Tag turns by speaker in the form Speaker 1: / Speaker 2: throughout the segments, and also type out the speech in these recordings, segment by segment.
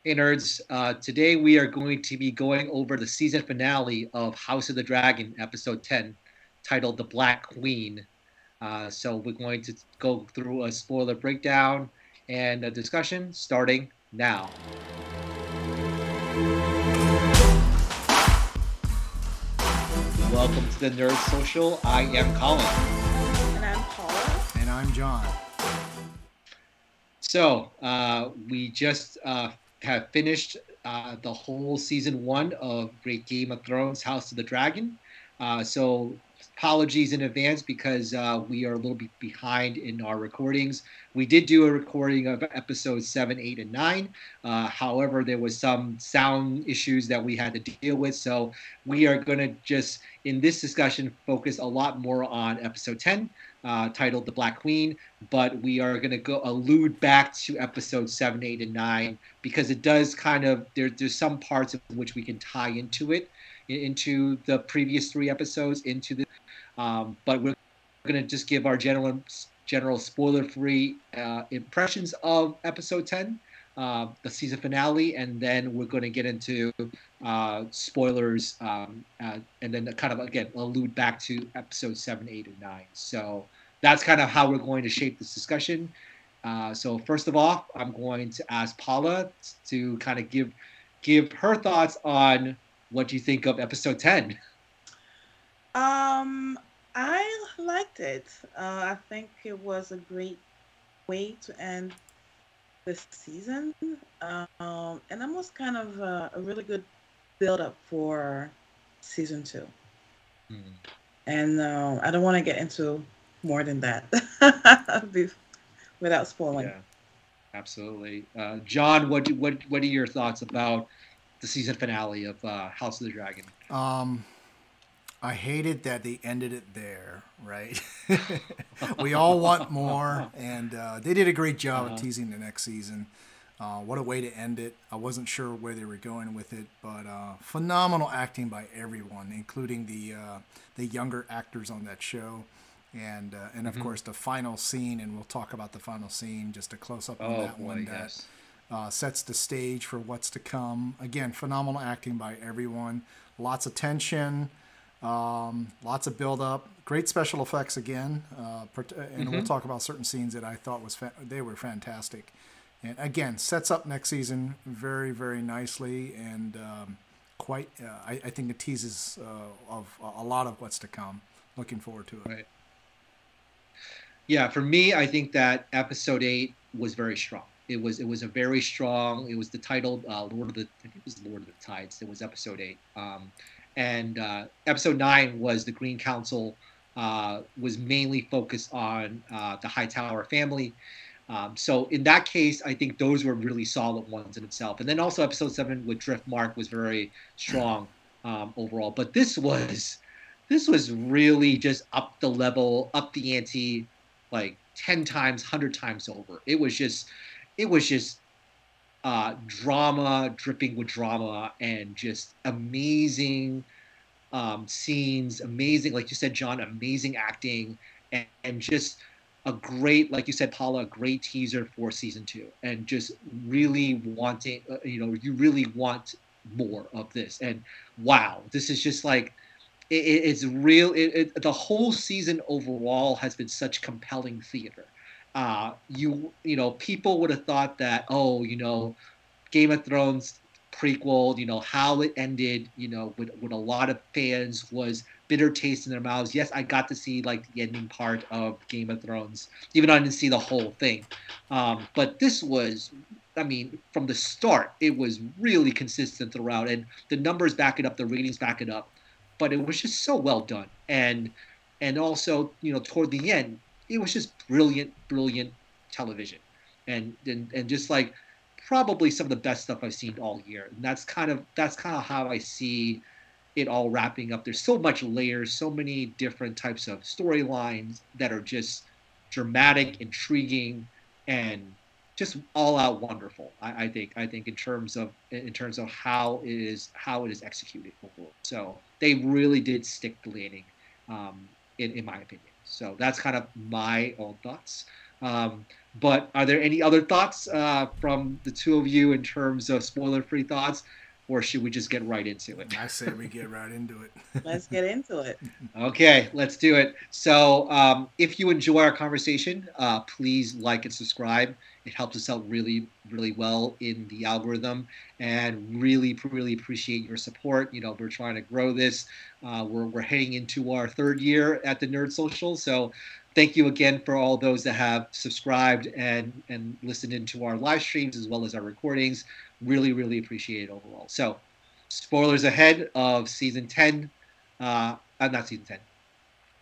Speaker 1: Hey nerds, today we are going to be going over the season finale of House of the Dragon, episode 10, titled The Black Queen. So we're going to go through a spoiler breakdown and a discussion starting now. Welcome to the Nerd Social. I am Colin.
Speaker 2: And I'm Paula.
Speaker 3: And I'm John.
Speaker 1: We just have finished the whole season one of Great Game of Thrones, House of the Dragon. So apologies in advance because we are a little bit behind in our recordings. We did do a recording of episodes 7, 8, and 9. However, there was some sound issues that we had to deal with. So we are going to just, in this discussion, focus a lot more on episode 10, titled The Black Queen, but we are going to go allude back to episode 7, 8, and 9 because it does kind of, there's some parts of which we can tie into it, into the previous three episodes, into the but we're going to just give our general spoiler-free impressions of episode 10, the season finale, and then we're going to get into spoilers, and then kind of again allude back to episode 7, 8, and 9. So that's kind of how we're going to shape this discussion. So first of all, I'm going to ask Paula to kind of give her thoughts on what you think of episode 10.
Speaker 2: I liked it. I think it was a great way to end this season. And almost kind of a really good build up for season two.
Speaker 1: Hmm.
Speaker 2: And I don't want to get into more than that without spoiling.
Speaker 1: Yeah, absolutely. John, what are your thoughts about the season finale of House of the Dragon?
Speaker 3: I hated that they ended it there, right? We all want more, and they did a great job at teasing the next season. What a way to end it. I wasn't sure where they were going with it, but phenomenal acting by everyone, including the younger actors on that show. And of course, the final scene, and we'll talk about the final scene, just a close-up on that one
Speaker 1: yes.
Speaker 3: that sets the stage for what's to come. Again, phenomenal acting by everyone. Lots of tension. Lots of build up, great special effects again, and we'll talk about certain scenes that I thought they were fantastic, and again sets up next season very very nicely, and I think it teases of a lot of what's to come. Looking forward to it.
Speaker 1: Right. Yeah, for me, I think that episode 8 was very strong. It was a very strong. It was the titled Lord of the. I think it was Lord of the Tides. It was episode 8. And episode 9 was the Green Council, was mainly focused on the Hightower family. So in that case, I think those were really solid ones in itself. And then also episode 7 with Driftmark was very strong overall. But this was really just up the level, up the ante, like 10 times, 100 times over. It was just drama dripping with drama and just amazing scenes, amazing, like you said, John, amazing acting, and just a great, like you said, Paula, a great teaser for season 2, and just really wanting, you really want more of this. And wow, this is just like it's real. The whole season overall has been such compelling theater. People would have thought that, Game of Thrones prequel, how it ended, with a lot of fans was bitter taste in their mouths. Yes, I got to see like the ending part of Game of Thrones, even though I didn't see the whole thing. But this was, I mean, from the start, it was really consistent throughout, and the numbers back it up, the ratings back it up. But it was just so well done, and also, toward the end, it was just brilliant, brilliant television, and just like probably some of the best stuff I've seen all year. And that's kind of how I see it all wrapping up. There's so much layers, so many different types of storylines that are just dramatic, intriguing, and just all out wonderful. I think in terms of how it is executed overall. So they really did stick the landing, in my opinion. So that's kind of my own thoughts. But are there any other thoughts from the two of you in terms of spoiler-free thoughts, or should we just get right into it?
Speaker 3: I say we get right into it.
Speaker 2: Let's get into it.
Speaker 1: Okay, let's do it. So, if you enjoy our conversation, please like and subscribe. It helps us out really, really well in the algorithm, and really, really appreciate your support. You know, we're trying to grow this. We're heading into our third year at the Nerd Social, so thank you again for all those that have subscribed and listened into our live streams as well as our recordings. Really, really appreciate it overall. So, spoilers ahead of season 10. Not season 10.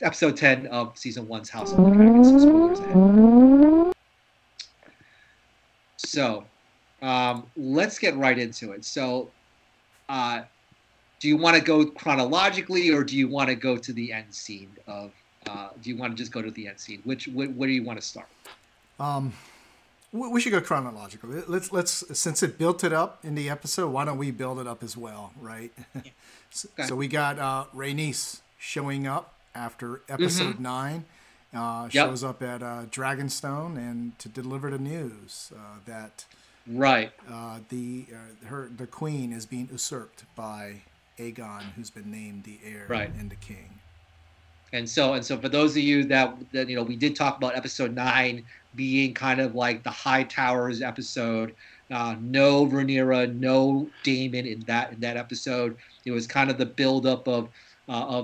Speaker 1: Episode 10 of season 1's House of the Dragon. So spoilers ahead. So, let's get right into it. So, do you want to go chronologically, or do you want to go to the end scene of? Do you want to just go to the end scene? Where do you want to start?
Speaker 3: We should go chronologically. Let's since it built it up in the episode, why don't we build it up as well, right?
Speaker 2: Yeah.
Speaker 3: So we got Rhaenys showing up after episode 9. Shows up at Dragonstone and to deliver the news that the queen is being usurped by Aegon, who's been named the heir and the king.
Speaker 1: And so for those of you that you know, we did talk about episode 9 being kind of like the High Towers episode. No Rhaenyra, no Daemon in that episode. It was kind of the buildup of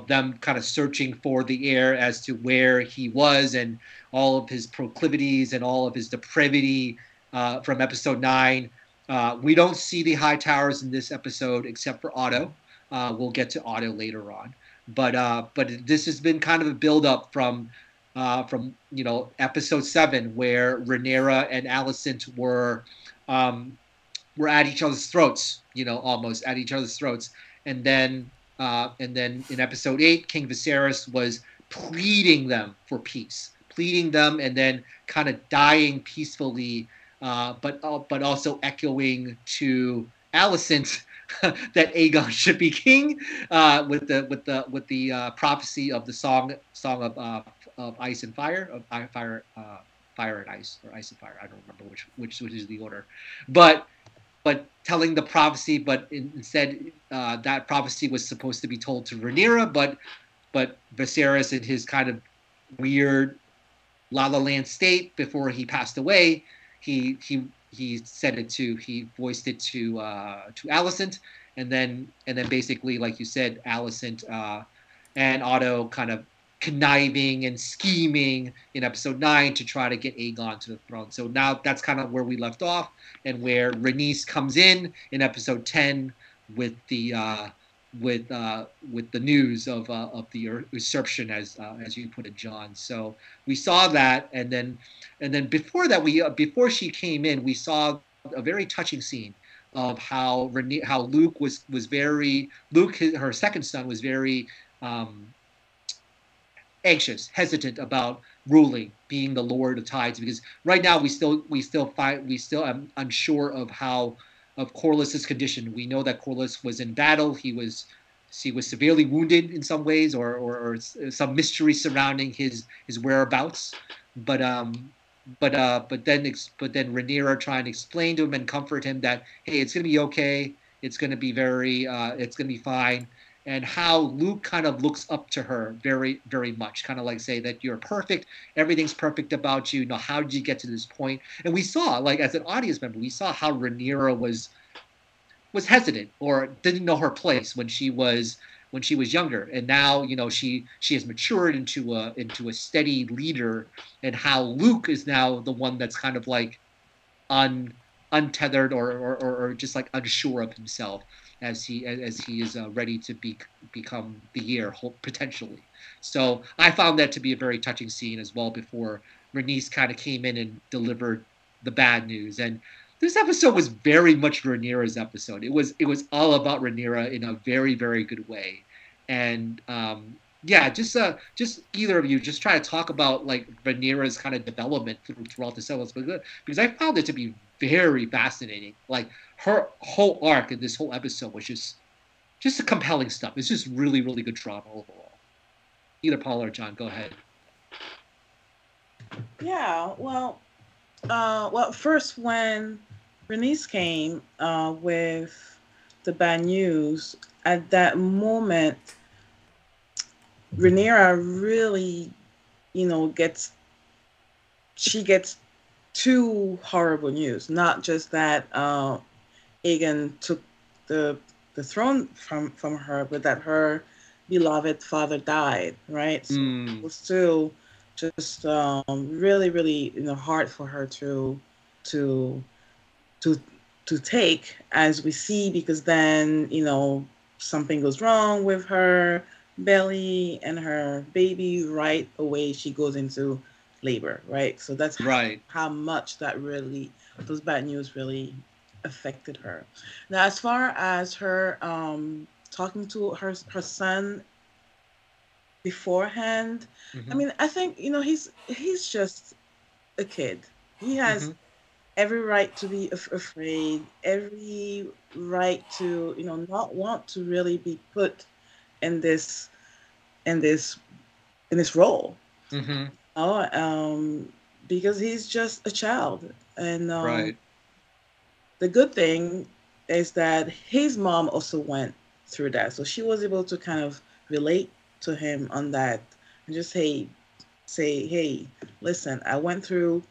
Speaker 1: them kind of searching for the heir as to where he was and all of his proclivities and all of his depravity from episode 9. We don't see the High Towers in this episode except for Otto. We'll get to Otto later on. But this has been kind of a build-up from you know, episode 7, where Rhaenyra and Alicent were at each other's throats, you know, almost at each other's throats, and then in episode 8, King Viserys was pleading them for peace, and then kind of dying peacefully, but also echoing to Alicent that Aegon should be king, with the prophecy of the song of Ice and Fire, of Fire and Ice, or Ice and Fire. I don't remember which is the order, but telling the prophecy, but instead that prophecy was supposed to be told to Rhaenyra, but Viserys, in his kind of weird La La Land state before he passed away, he voiced it to Alicent, and then basically, like you said, Alicent and Otto kind of conniving and scheming in episode 9 to try to get Aegon to the throne. So now that's kind of where we left off, and where Rhaenys comes in episode 10 with the news of the usurpation, as you put it, John. So we saw that, and then before that, before she came in, we saw a very touching scene of how Luke her second son, was very anxious, hesitant about ruling, being the Lord of Tides, because right now we still am unsure of Corlys's condition. We know that Corlys was in battle. He was severely wounded in some ways, or some mystery surrounding his whereabouts. But then Rhaenyra trying to explain to him and comfort him that, hey, it's going to be okay. It's going to be it's going to be fine. And how Luke kind of looks up to her very, very much, kind of like say that you're perfect, everything's perfect about you. You know, how did you get to this point? And we saw, like, as an audience member, we saw how Rhaenyra was hesitant or didn't know her place when she was younger, and now, you know, she has matured into a steady leader, and how Luke is now the one that's kind of like untethered or just like unsure of himself, as he is ready to become the heir, potentially. So I found that to be a very touching scene as well, before Rhaenys kind of came in and delivered the bad news. And this episode was very much Rhaenyra's episode. It was all about Rhaenyra in a very, very good way. And just either of you just try to talk about like Rhaenyra's kind of development throughout the series, because I found it to be very fascinating. Like, her whole arc in this whole episode was just a compelling stuff. It's just really, really good drama overall. Either Paul or John, go ahead.
Speaker 2: Yeah, well, first when Rhaenys came with the bad news, at that moment, Rhaenyra really, gets she gets two horrible news. Not just that Aegon took the the throne from her, but that her beloved father died. Right, so it
Speaker 1: Mm,
Speaker 2: was still just really, really, hard for her to to to take, as we see, because then something goes wrong with her belly and her baby. Right away she goes into labor, right? So that's
Speaker 1: right.
Speaker 2: how much that really, those bad news really affected her. Now, as far as her talking to her son beforehand, I
Speaker 1: Hmm.
Speaker 2: mean, I think he's just a kid. He has
Speaker 1: Hmm.
Speaker 2: every right to be afraid, every right to not want to really be put in in this in this role.
Speaker 1: Hmm.
Speaker 2: Oh, because he's just a child, and
Speaker 1: Right.
Speaker 2: the good thing is that his mom also went through that, so she was able to kind of relate to him on that, and just say, hey, listen, I went through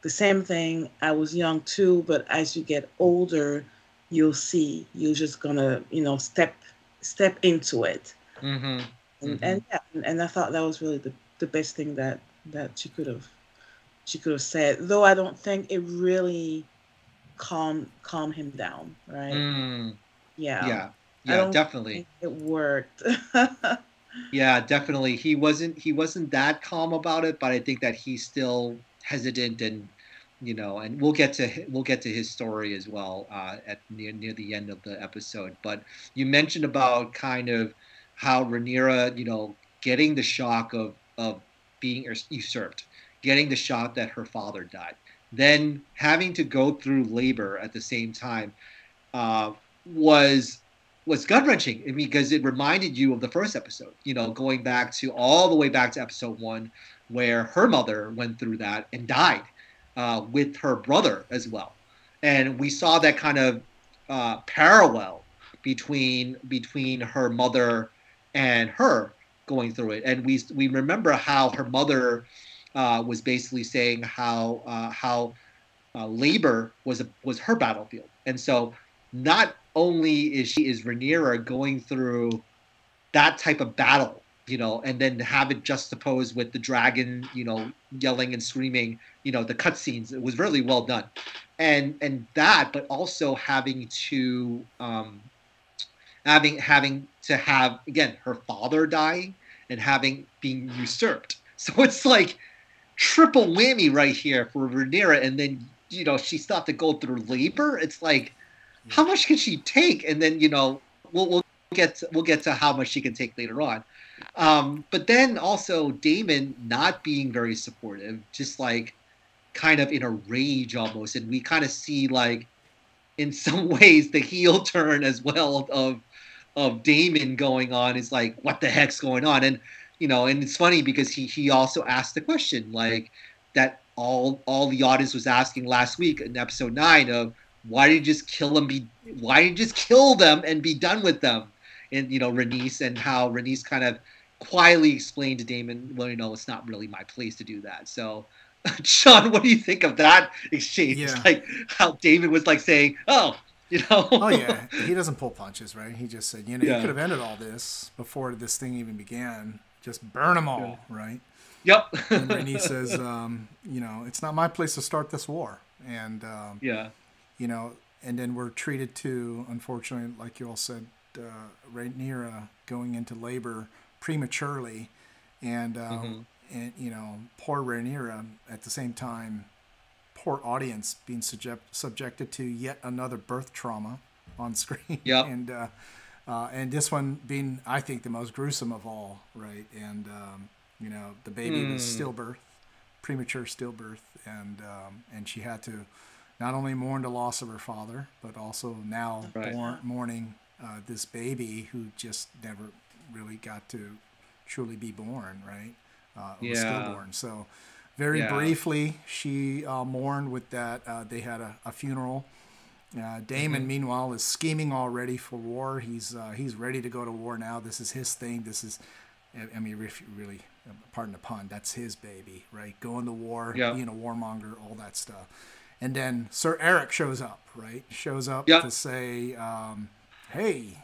Speaker 2: the same thing. I was young too, but as you get older, you'll see. You're just gonna, step into it.
Speaker 1: Hmm.
Speaker 2: And
Speaker 1: Hmm.
Speaker 2: yeah, and I thought that was really the best thing that she could have said. Though I don't think it really calm him down, right?
Speaker 1: Mm.
Speaker 2: Yeah,
Speaker 1: Yeah.
Speaker 2: I
Speaker 1: Yeah,
Speaker 2: don't
Speaker 1: definitely.
Speaker 2: think it worked.
Speaker 1: Yeah, definitely. He wasn't that calm about it, but I think that he's still hesitant, and and we'll get to his story as well at near the end of the episode. But you mentioned about kind of how Rhaenyra, getting the shock of being usurped, getting the shock that her father died, then having to go through labor at the same time, uh, was gut wrenching because it reminded you of the first episode. Going back to all the way back to episode one, where her mother went through that and died with her brother as well, and we saw that kind of parallel between her mother and her going through it, and we remember how her mother was basically saying how labor was her battlefield, and so not only is Rhaenyra going through that type of battle, and then have it juxtaposed with the dragon, yelling and screaming, the cutscenes. It was really well done, and that, but also having to have again her father dying and having being usurped. So it's like triple whammy right here for Rhaenyra, and then she still have to go through labor. It's like,
Speaker 3: Yeah.
Speaker 1: how much can she take? And then we'll get to how much she can take later on. But then also Daemon not being very supportive, just like kind of in a rage almost, and we kind of see like in some ways the heel turn as well of Damon going on is like, what the heck's going on? And and it's funny because he also asked the question like that all the audience was asking last week in episode 9 of why did you just kill them and be done with them? And Rhaenys, and how Rhaenys kind of quietly explained to Damon, well, it's not really my place to do that. So Sean, what do you think of that exchange?
Speaker 3: Yeah.
Speaker 1: Like how David was like saying, "Oh,
Speaker 3: Oh yeah, he doesn't pull punches, right? He just said, you could
Speaker 1: yeah,
Speaker 3: have ended all this before this thing even began. Just burn them
Speaker 1: yeah,
Speaker 3: all, right?
Speaker 1: yep,
Speaker 3: And Rennie says, it's not my place to start this war, and
Speaker 1: yeah,
Speaker 3: you know, and then we're treated to, unfortunately, like you all said, Rhaenyra going into labor prematurely, and
Speaker 1: hmm,
Speaker 3: poor Rhaenyra at the same time, poor audience being subjected to yet another birth trauma on screen,
Speaker 1: yep,
Speaker 3: and this one being, I think, the most gruesome of all, right? And the baby was
Speaker 1: mm,
Speaker 3: stillbirth, premature stillbirth, and she had to not only mourn the loss of her father, but also now
Speaker 1: right,
Speaker 2: Yeah.
Speaker 3: mourning this baby who just never really got to truly be born, right? Was
Speaker 1: yeah,
Speaker 3: stillborn. So Very briefly, she mourned with that. They had a funeral. Daemon, meanwhile, is scheming already for war. He's ready to go to war now. This is his thing. This is, I mean, really, pardon the pun, that's his baby, right? Going to war, being a warmonger, all that stuff. And then Sir Eric shows up, right? Shows up to say, hey,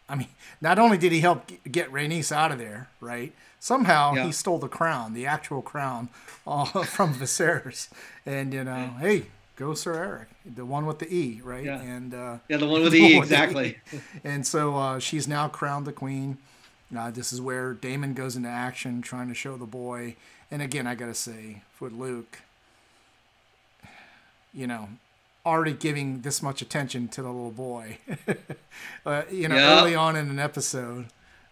Speaker 3: I mean, not only did he help get Rhaenys out of there, right? Somehow he stole the crown, the actual crown, from Viserys. And, hey, go Sir Eric, the one with the E, right?
Speaker 1: Yeah.
Speaker 3: And
Speaker 1: the one with the E, exactly.
Speaker 3: And so she's now crowned the queen. This is where Daemon goes into action, trying to show the boy. And again, I got to say, for Luke, already giving this much attention to the little boy, early on in an episode.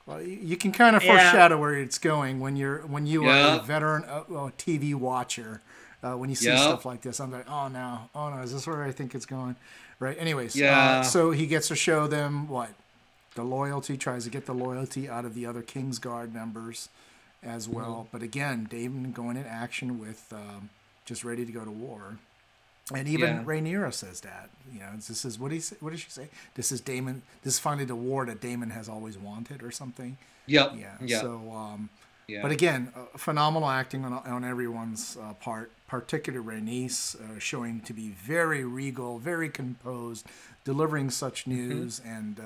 Speaker 3: Well, you can kind of foreshadow where it's going when you are a veteran TV watcher. When you see stuff like this, I'm like, oh no, is this where I think it's going? Right. Anyways, so he gets to show them the loyalty, tries to get the loyalty out of the other Kingsguard members as well. But again, Daemon going in action with just ready to go to war. And even Rhaenyra says that, this is what did she say? This is Daemon. This is finally the war that Daemon has always wanted, or something.
Speaker 1: Yep.
Speaker 3: Yeah. So, but again, phenomenal acting on everyone's part. Particularly Rhaenys, showing to be very regal, very composed, delivering such news, and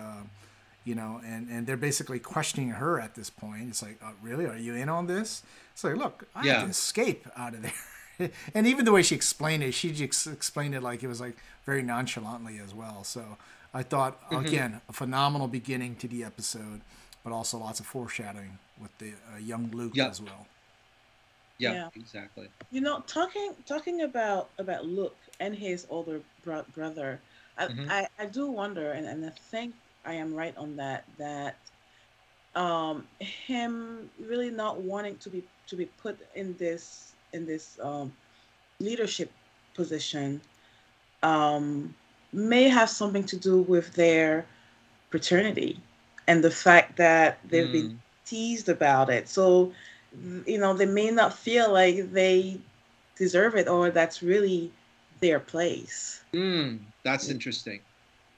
Speaker 3: and they're basically questioning her at this point. It's like, oh, really? Are you in on this? It's like, look, I had to escape out of there. And even the way she explained it, she just explained it like it was like very nonchalantly as well. So I thought, again, a phenomenal beginning to the episode, but also lots of foreshadowing with the young Luke as well.
Speaker 1: Yeah, exactly.
Speaker 2: Talking about Luke and his older brother, I do wonder, and I think I am right on that him really not wanting to be put in this leadership position may have something to do with their paternity and the fact that they've been teased about it. So, they may not feel like they deserve it, or that's really their place.
Speaker 1: That's interesting.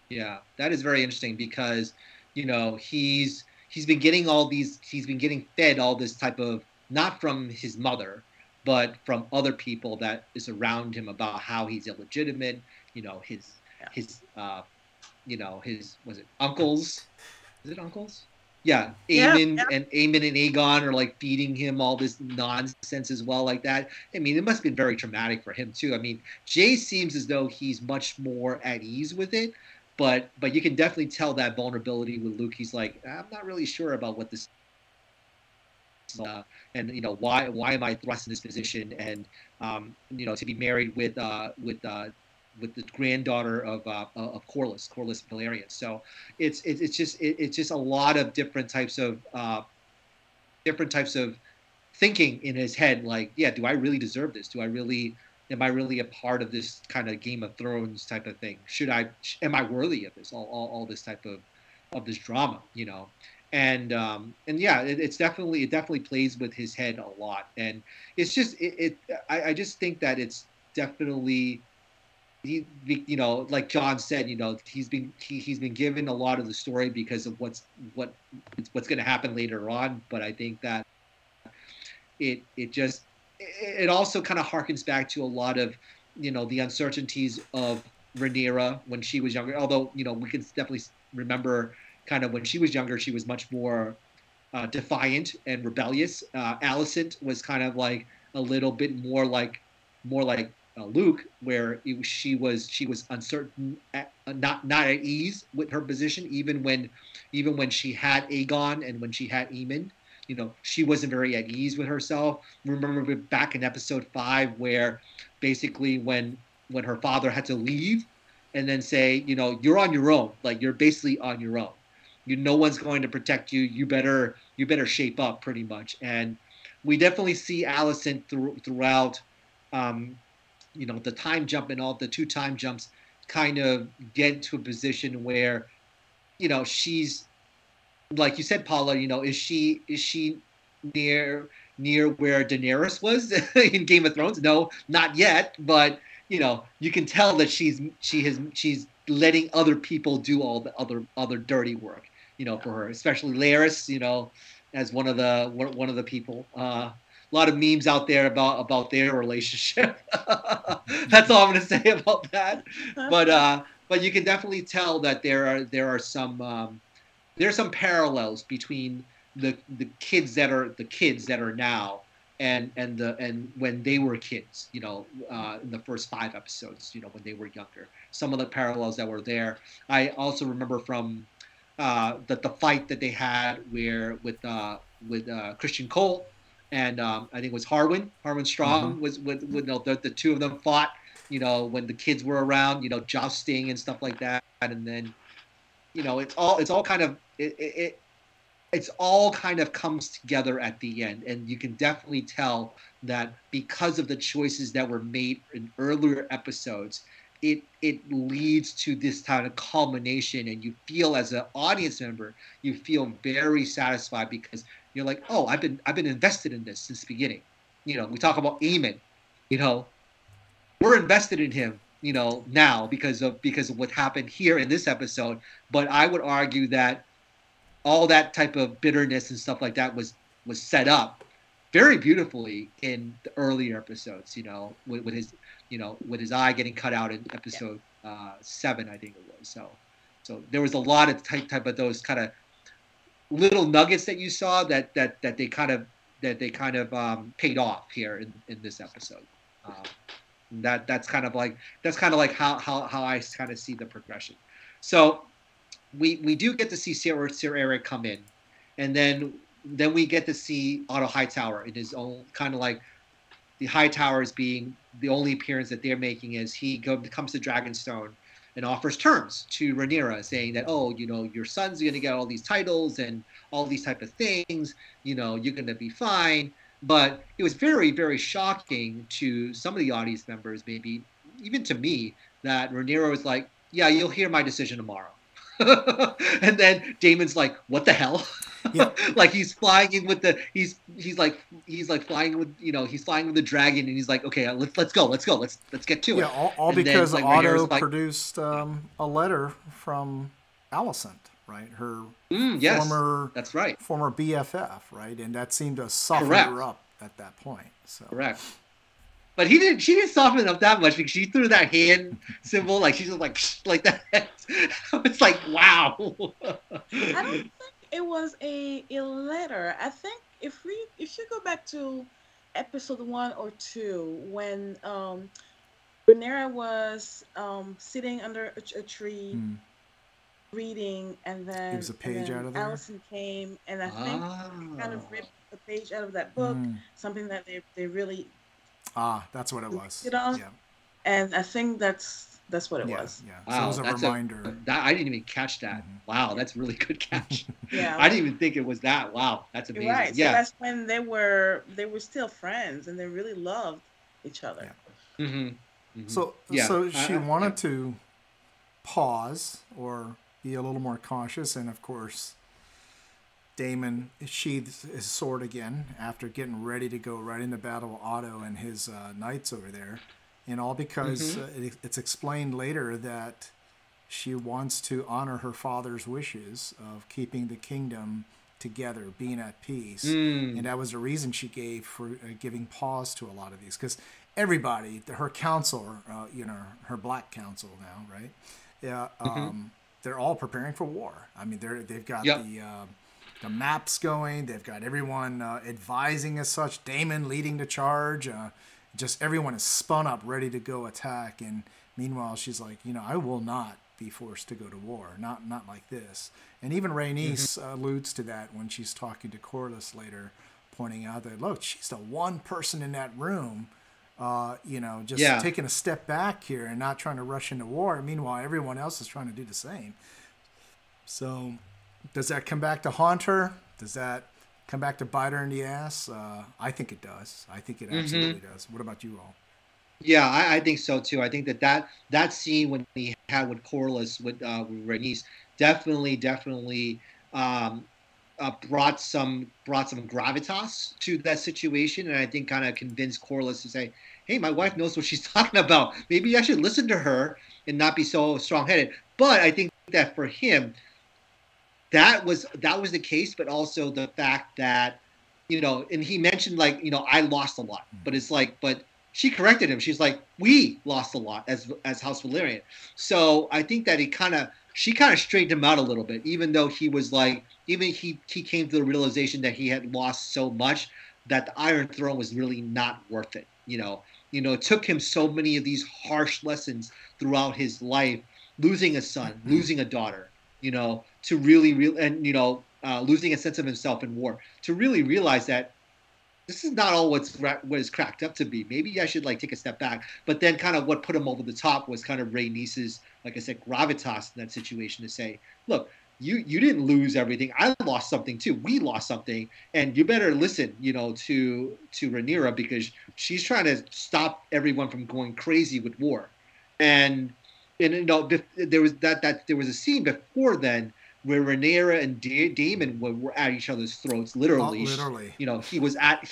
Speaker 1: Yeah, that is very interesting because, he's been getting fed all this type of, not from his mother, but from other people that is around him about how he's illegitimate. His was it uncles? Is it uncles? Yeah, Aemond and Aegon are like feeding him all this nonsense as well, like that. I mean, it must have been very traumatic for him too. I mean, Jay seems as though he's much more at ease with it, but you can definitely tell that vulnerability with Luke. He's like, I'm not really sure about what this. And why am I thrust in this position? And to be married with the granddaughter of Corlys Valerian. So it's just a lot of different types of thinking in his head. Like, do I really deserve this? Am I really a part of this kind of Game of Thrones type of thing? Am I worthy of this? All this type of this drama, And it definitely plays with his head a lot, and it's just I just think that it's definitely like John said, he's been given a lot of the story because of what's going to happen later on. But I think that it also kind of harkens back to a lot of the uncertainties of Rhaenyra when she was younger. Although we can definitely remember kind of when she was younger, she was much more defiant and rebellious. Alicent was kind of like a little bit more like Luke, where she was uncertain, not at ease with her position, even when she had Aegon and when she had Aemond. She wasn't very at ease with herself. Remember back in episode 5 where basically when her father had to leave and then say, you're on your own, like you're basically on your own. No one's going to protect you. You better shape up, pretty much. And we definitely see Alicent throughout, the time jump and all the 2 time jumps, kind of get to a position where, she's, like you said, Paula. Is she near where Daenerys was in Game of Thrones. No, not yet, but you can tell that she's letting other people do all the other dirty work, for her, especially Larys, as one of the people. A lot of memes out there about their relationship. That's all I'm going to say about that. But you can definitely tell that there are some parallels between the kids that are now and when they were kids, in the first 5 episodes, when they were younger. Some of the parallels that were there. I also remember from the fight that they had with Christian Cole and I think it was Harwin Strong was with the two of them fought, when the kids were around, jousting and stuff like that, and then it's all kind of it's all kind of comes together at the end, and you can definitely tell that because of the choices that were made in earlier episodes, it leads to this kind of culmination, and you feel as an audience member, you feel very satisfied because you're like, oh, I've been invested in this since the beginning. We talk about Aemond, we're invested in him, now because of what happened here in this episode. But I would argue that all that type of bitterness and stuff like that was set up very beautifully in the earlier episodes, with his eye getting cut out in episode 7, I think it was. So there was a lot of type of those kind of little nuggets that you saw that they kind of paid off here in this episode. That's kind of like how I kind of see the progression. So we do get to see Sir Eric come in, and then we get to see Otto Hightower in his own kind of like the Hightowers being the only appearance that they're making is he comes to Dragonstone and offers terms to Rhaenyra, saying that, oh, your son's going to get all these titles and all these type of things, you're going to be fine. But it was very, very shocking to some of the audience members, maybe even to me, that Rhaenyra was like, yeah, you'll hear my decision tomorrow. And then Daemon's like, what the hell? Yeah. Like he's flying in with he's flying with he's flying with the dragon, and he's like, okay, let's go, let's get to it.
Speaker 3: Yeah, all because then, Otto produced a letter from Alicent, right? Her former
Speaker 1: that's right,
Speaker 3: former BFF, right? And that seemed to soften her up at that point. So
Speaker 1: correct. But she didn't soften it up that much because she threw that hand symbol, like she's just like that. It's like, wow.
Speaker 2: I don't think it was a letter. I think if you go back to episode 1 or 2, when Rhaenyra was sitting under a tree reading, and then,
Speaker 3: was a page out of there.
Speaker 2: Alicent came, and I think kind of ripped a page out of that book, something that they really
Speaker 3: that's what it was.
Speaker 2: Yeah. And I think that's what it was.
Speaker 3: Yeah. Wow, so it was a reminder.
Speaker 1: I didn't even catch that. Wow, that's a really good catch. Yeah. I didn't even think it was that. Wow, that's amazing.
Speaker 2: Right.
Speaker 1: Yeah.
Speaker 2: So that's when they were still friends, and they really loved each other.
Speaker 3: Yeah. Mm-hmm. Mm-hmm. So she wanted to pause or be a little more cautious, and of course Daemon sheathes his sword again after getting ready to go right into battle with Otto and his knights over there. And all because it's explained later that she wants to honor her father's wishes of keeping the kingdom together, being at peace. And that was the reason she gave for giving pause to a lot of these. Because everybody, her council, her black council now, right? Yeah, they're all preparing for war. I mean, they've got the maps going. They've got everyone advising as such. Daemon leading the charge. Just everyone is spun up, ready to go attack. And meanwhile, she's like, I will not be forced to go to war. Not like this. And even Rhaenys alludes to that when she's talking to Corlys later, pointing out that, look, she's the one person in that room, taking a step back here and not trying to rush into war. And meanwhile, everyone else is trying to do the same. So does that come back to haunt her? Does that come back to bite her in the ass? I think it does. I think it absolutely does. What about you all?
Speaker 1: Yeah, I think so too. I think that scene when he had with Corlys with Rhaenys definitely brought some gravitas to that situation, and I think kind of convinced Corlys to say, "Hey, my wife knows what she's talking about. Maybe I should listen to her and not be so strong-headed." But I think that for him, that was the case, but also the fact that, and he mentioned, like, I lost a lot, but it's like, but she corrected him. She's like, we lost a lot as House Valyrian. So I think that she kind of straightened him out a little bit, even though he was like, even he came to the realization that he had lost so much that the Iron Throne was really not worth it. It took him so many of these harsh lessons throughout his life, losing a son, losing a daughter, to really, and losing a sense of himself in war, to really realize that this is not all what is cracked up to be. Maybe I should like take a step back. But then kind of what put him over the top was kind of Rhaenys's, like I said, gravitas in that situation, to say, look, you didn't lose everything. I lost something too. We lost something, and you better listen, to Rhaenyra, because she's trying to stop everyone from going crazy with war. And there was a scene before then where Rhaenyra and Daemon were at each other's throats, literally.
Speaker 3: Literally.
Speaker 1: He was at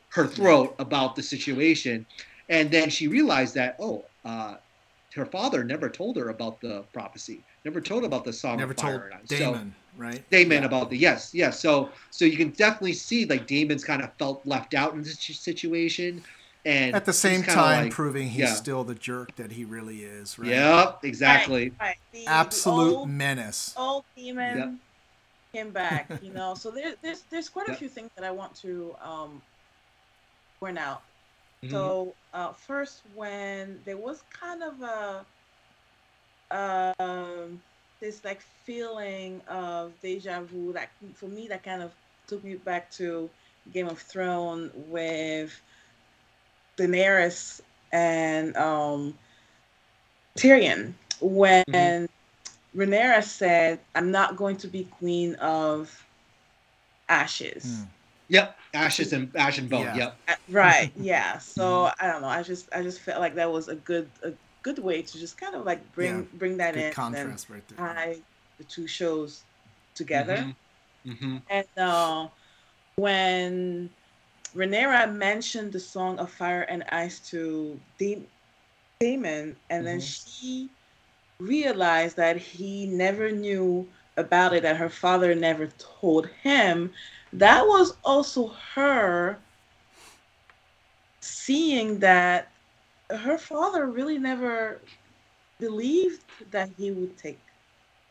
Speaker 1: her throat about the situation, and then she realized that her father never told her about the prophecy, never told her about the Song of Fire and Ice.
Speaker 3: Daemon, right?
Speaker 1: Daemon about the yes. So you can definitely see like Daemon's kind of felt left out in this situation. And
Speaker 3: at the same time, proving he's still the jerk that he really is, right?
Speaker 1: Yep, exactly.
Speaker 2: Right.
Speaker 3: Absolute menace.
Speaker 2: Old demon came back, So there's quite a few things that I want to point out. Mm-hmm. So first, when there was kind of this like feeling of deja vu, like for me, that kind of took me back to Game of Thrones with Daenerys and Tyrion, when Rhaenyra said, "I'm not going to be queen of ashes."
Speaker 1: Yep, ashes and ash and bone.
Speaker 3: Yeah.
Speaker 1: Yep.
Speaker 2: Right. Yeah. So I don't know. I just felt like that was a good way to just kind of like bring that
Speaker 3: good
Speaker 2: in
Speaker 3: contrast
Speaker 2: and
Speaker 3: right there.
Speaker 2: tie the two shows together.
Speaker 1: Mm-hmm.
Speaker 2: And when Rhaenyra mentioned the Song of Fire and Ice to Daemon, and then she realized that he never knew about it, that her father never told him. That was also her seeing that her father really never believed that he would take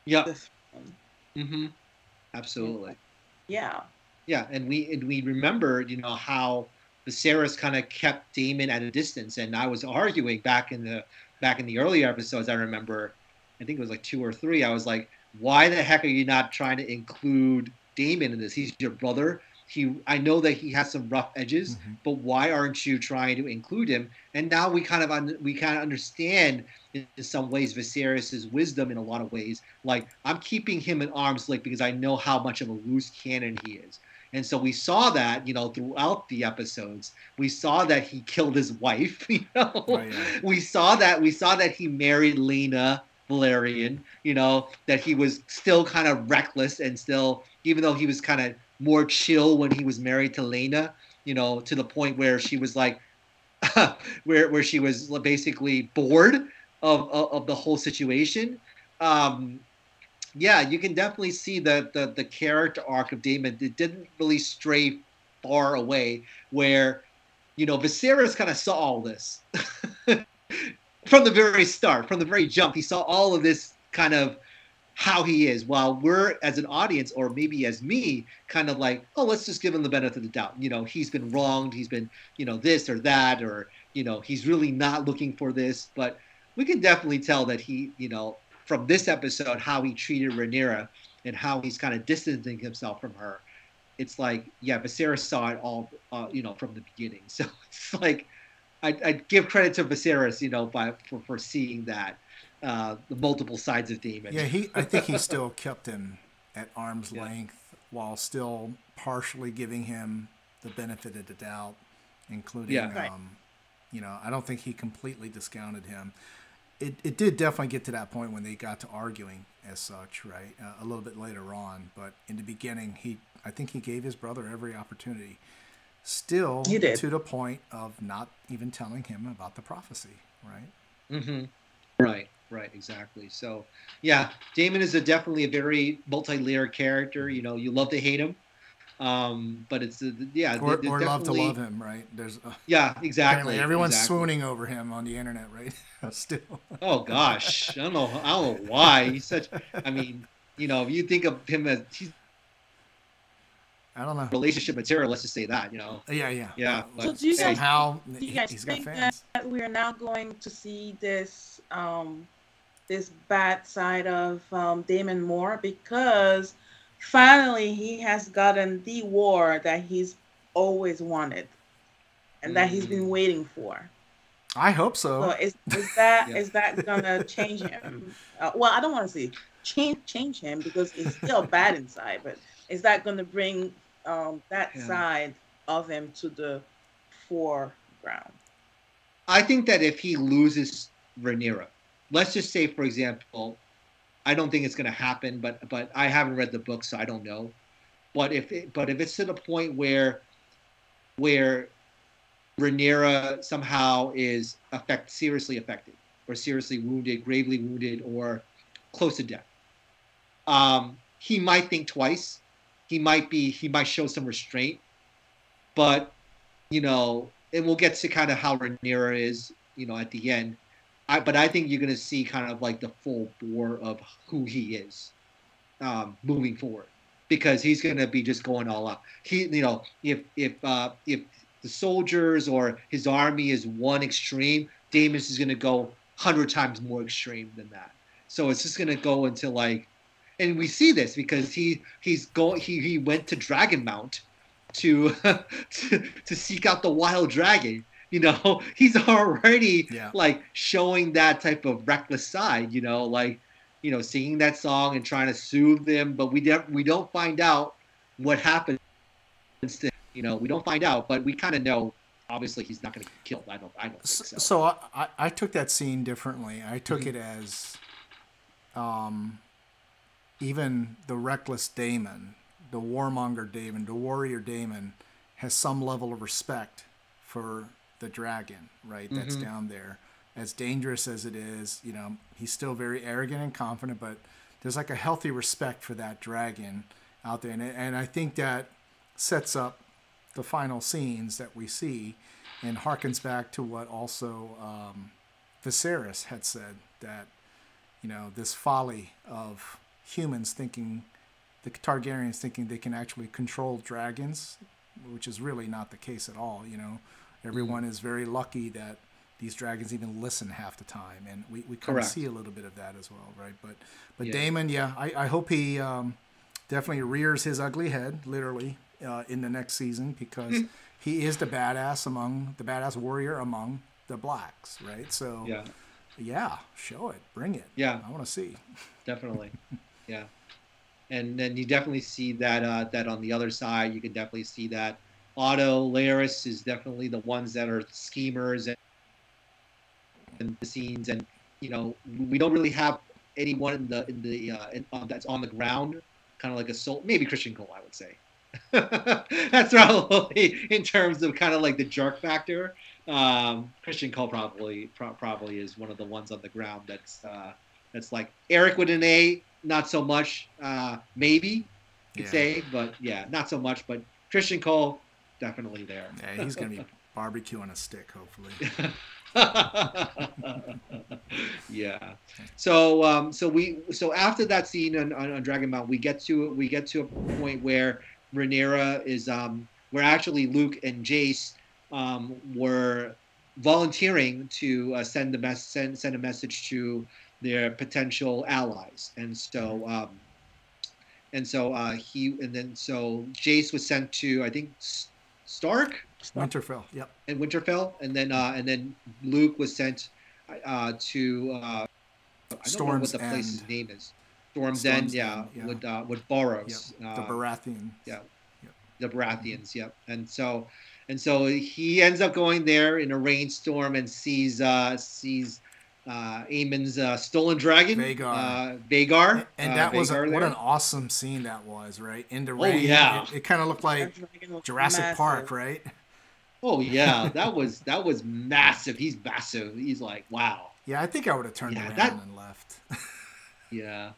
Speaker 2: the throne.
Speaker 1: Mm-hmm. Absolutely.
Speaker 2: Yeah.
Speaker 1: Yeah, and we remembered, how Viserys kind of kept Daemon at a distance, and I was arguing back in the earlier episodes. I remember, I think it was like 2 or 3. I was like, why the heck are you not trying to include Daemon in this? He's your brother. I know that he has some rough edges, but why aren't you trying to include him? And now we kind of understand in some ways Viserys' wisdom in a lot of ways. Like, I'm keeping him at arm's length because I know how much of a loose cannon he is. And so we saw that, throughout the episodes. We saw that he killed his wife. We saw that he married Lena Valerian. That he was still kind of reckless and still, even though he was kind of more chill when he was married to Lena. To the point where she was like, where she was basically bored of the whole situation. Yeah, you can definitely see the character arc of Daemon. It didn't really stray far away, where, Viserys kind of saw all this from the very start, from the very jump. He saw all of this kind of how he is, while we're, as an audience, or maybe as me, kind of like, oh, let's just give him the benefit of the doubt. He's been wronged. He's been, this or that, or, he's really not looking for this. But we can definitely tell that he, from this episode, how he treated Rhaenyra and how he's kind of distancing himself from her. It's like, yeah, Viserys saw it all, from the beginning. So it's like, I give credit to Viserys, for seeing that, the multiple sides of Daemon.
Speaker 3: Yeah, I think he still kept him at arm's length while still partially giving him the benefit of the doubt, including, I don't think he completely discounted him. it did definitely get to that point when they got to arguing as such, right? A little bit later on, but in the beginning, I think he gave his brother every opportunity. Still,
Speaker 2: You did.
Speaker 3: to the point of not even telling him about the prophecy, right?
Speaker 1: Mm-hmm. Right, exactly. So, yeah, Daemon is definitely a very multi-layered character. You know, you love to hate him, but it's yeah,
Speaker 3: Or
Speaker 1: there's
Speaker 3: love to
Speaker 1: definitely
Speaker 3: love him, right? There's
Speaker 1: yeah,
Speaker 3: apparently
Speaker 1: exactly,
Speaker 3: everyone's
Speaker 1: exactly.
Speaker 3: swooning over him on the internet, right? Still,
Speaker 1: Oh gosh, I don't know why he's such. I mean, you know, if you think of him as he's
Speaker 3: I don't know.
Speaker 1: relationship material, let's just say that, you know.
Speaker 3: Yeah.
Speaker 1: Yeah,
Speaker 2: So
Speaker 1: but
Speaker 2: do you guys
Speaker 1: hey,
Speaker 3: Somehow
Speaker 2: do you guys
Speaker 3: he's got
Speaker 2: think
Speaker 3: fans.
Speaker 2: that we are now going to see this bad side of Damon Moore, because finally he has gotten the war that he's always wanted and that he's been
Speaker 1: mm,
Speaker 2: waiting for.
Speaker 3: I hope
Speaker 2: So
Speaker 3: so.
Speaker 1: yeah,
Speaker 2: is that gonna change him? Well, I don't want to say change him because he's still bad inside, but is that gonna bring that
Speaker 1: yeah.
Speaker 2: side of him to the foreground?
Speaker 1: I think that if he loses Rhaenyra, let's just say, for example, I don't think it's going to happen, but I haven't read the book, so I don't know. But if it's to the point where Rhaenyra somehow is seriously affected, or seriously wounded, gravely wounded, or close to death, he might think twice. He might show some restraint, but you know, and we'll get to kind of how Rhaenyra is, you know, at the end. But I think you're going to see kind of like the full bore of who he is moving forward, because he's going to be just going all out. You know, if the soldiers or his army is one extreme, Daemon's is going to go 100 times more extreme than that. So it's just going to go into like, and we see this because he went to Dragonmount to to seek out the wild dragon. You know, he's already
Speaker 3: Yeah.
Speaker 1: like showing that type of reckless side. You know, like, you know, singing that song and trying to soothe them, but we don't find out what happens to him. You know, we don't find out, but we kind of know. Obviously, he's not going to get killed. I don't think so.
Speaker 3: So I took that scene differently. I took
Speaker 1: Mhm.
Speaker 3: it as even the reckless Daemon, the warmonger Daemon, the warrior Daemon, has some level of respect for the dragon, right? That's
Speaker 1: Mhm.
Speaker 3: down there. As dangerous as it is, you know, he's still very arrogant and confident, but there's like a healthy respect for that dragon out there. And I think that sets up the final scenes that we see and harkens back to what also Viserys had said, that, you know, this folly of humans thinking, the Targaryens thinking they can actually control dragons, which is really not the case at all. You know, everyone is very lucky that these dragons even listen half the time, and we kind of
Speaker 1: Correct.
Speaker 3: see a little bit of that as well, right? But
Speaker 1: Yeah.
Speaker 3: Daemon, yeah, I hope he definitely rears his ugly head, literally, in the next season, because he is the badass warrior among the blacks, right? So yeah, show it, bring it.
Speaker 1: Yeah.
Speaker 3: I want to see.
Speaker 1: Definitely. Yeah. And then you definitely see that that on the other side, you can definitely see that Otto, Laris is definitely the ones that are schemers and the scenes, and you know, we don't really have anyone that's on the ground, kind of like a soul, maybe Christian Cole, I would say. That's probably in terms of kind of like the jerk factor. Christian Cole probably is one of the ones on the ground that's like Eric with an A, not so much. Maybe you could say, but yeah, not so much. But Christian Cole definitely there.
Speaker 3: Yeah, he's gonna be barbecue on a stick, hopefully.
Speaker 1: Yeah. So after that scene on Dragon Mount, we get to a point where Rhaenyra is where actually Luke and Jace were volunteering to send a message to their potential allies, and so Jace was sent to, I think, Stark.
Speaker 3: Winterfell, yep.
Speaker 1: And Winterfell, and then Luke was sent to I don't know what the place's name is. Storm's End, yeah, with Boros.
Speaker 3: Yep. The Baratheons.
Speaker 1: Yeah, yep. The Baratheons, yep. And so he ends up going there in a rainstorm and sees Aemon's stolen dragon, Vhagar.
Speaker 3: And that was what an awesome scene that was, right? In the rain.
Speaker 1: Yeah.
Speaker 3: It kind of looked like Jurassic Park, right?
Speaker 1: Oh yeah, that was massive. He's massive. He's like, wow.
Speaker 3: Yeah, I think I would have turned around and left.
Speaker 1: Yeah.